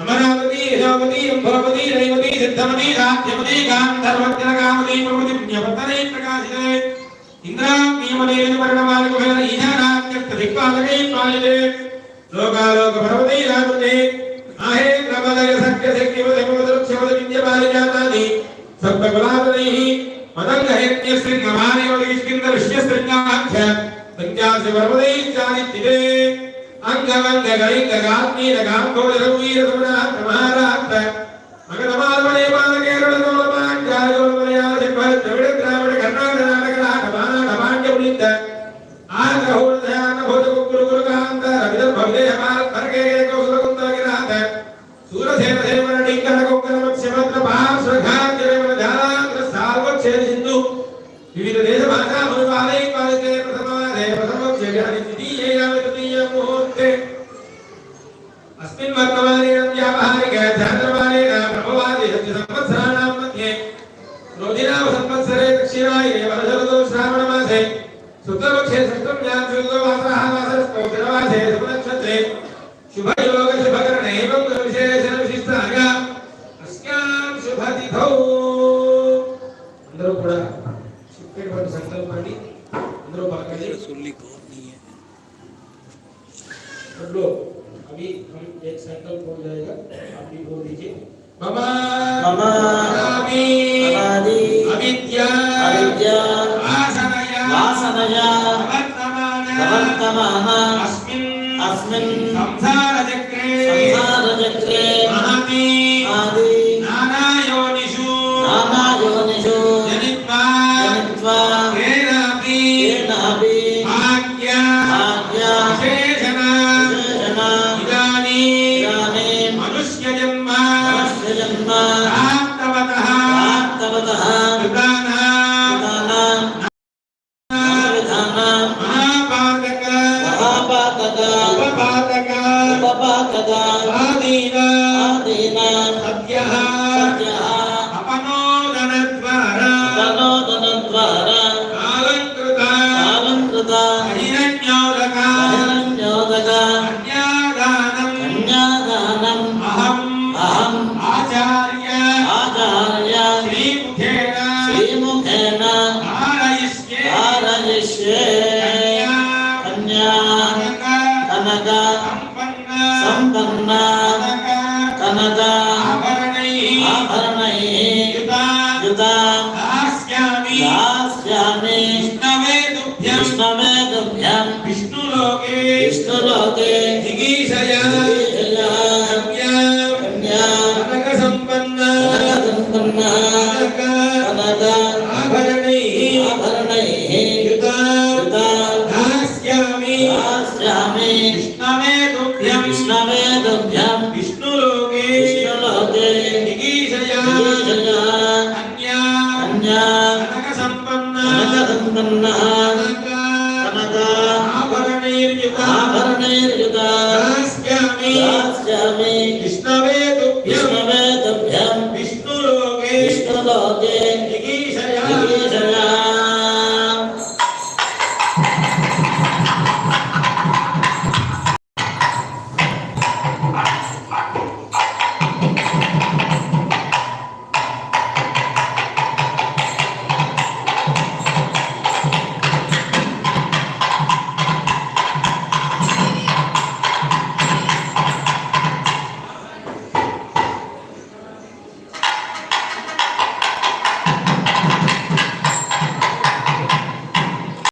अमरावती यशोवती अंभवती रैवती सिद्धवती साध्यवती गांधर्वज्ञकामती प्रभृति पुण्यवर्तने प्रकाशिते इंद्राग्नियमनेन वर्णमार्गेण ईशानात्यर्थदिक्पालकै पालिते लोकालोक भगवती रामते आहे प्रबलय सत्य शक्तिवते मदरुक्षवते विद्यपारिजातानि सर्वकुलादनैः मदङ्गहेत्यस्त्रिङ्गमानयोगिष्किन्दविश्यस्त्रिङ्गाख्य पञ्चास्य पर्वतैः चालित्तिते अंगवंगगैंगगात्मीरगांभोजरवीरसुमनः प्रमारात्त मगधमालवने पालकेरळतोलमाञ्चायोलमलयालसिंहद्रविड कर्णाटकनाटकनाटमाण्डवलिन्द आंध्रहोदयानभोजकुरुकुरुकान्त रविदर्भव्ययमाल्परकेकौसलकुन्तलगिरात सूरसेनसेवनडिङ्कणकोक्कलमत्स्यमत्रपार्श्वघात्यरेवनजालान्द्रसाल्वच्छेदसिन्धु विविध देशभाषामनुपालैः पालिते मुहूर्ते अस्मिन् वर्तमाने व्यावहारिक चान्द्रमानेन प्रभवादि संवत्सराणां मध्ये रोधिनाम संवत्सरे दक्षिणायने वर्षऋतौ श्रावणमासे शुक्लपक्षे षष्ठम्यां शुक्लवासरः वासरस्तोत्रमासे शुभनक्षत्रे शुभयोग शुभकरणे एवं विशेषण विशिष्टाय अस्यां शुभतिथौ अंदरू కూడా చెప్పేటువంటి సంకల్పాన్ని అందరూ పలకండి तो अभी हम एक संकल्प हो जाएगा आप भी बोल दीजिए ममा ममा अनादि अविद्या अविद्या वासनया वर्तमान अस्मिन् संसार चक्रे महति आदि नाना योनिषु जनित्वा केनापि भाग्य विष्णुलोके जिगीषया कनक संपन्ना आभरणैः युता दास्यामि विष्णवे तुभ्यं विष्णुलोके जिगीषया अन्या कनक संपन्ना आभरणैर्युता दास्यामि विष्णवे तुभ्यं विष्णुलोके जिगीषया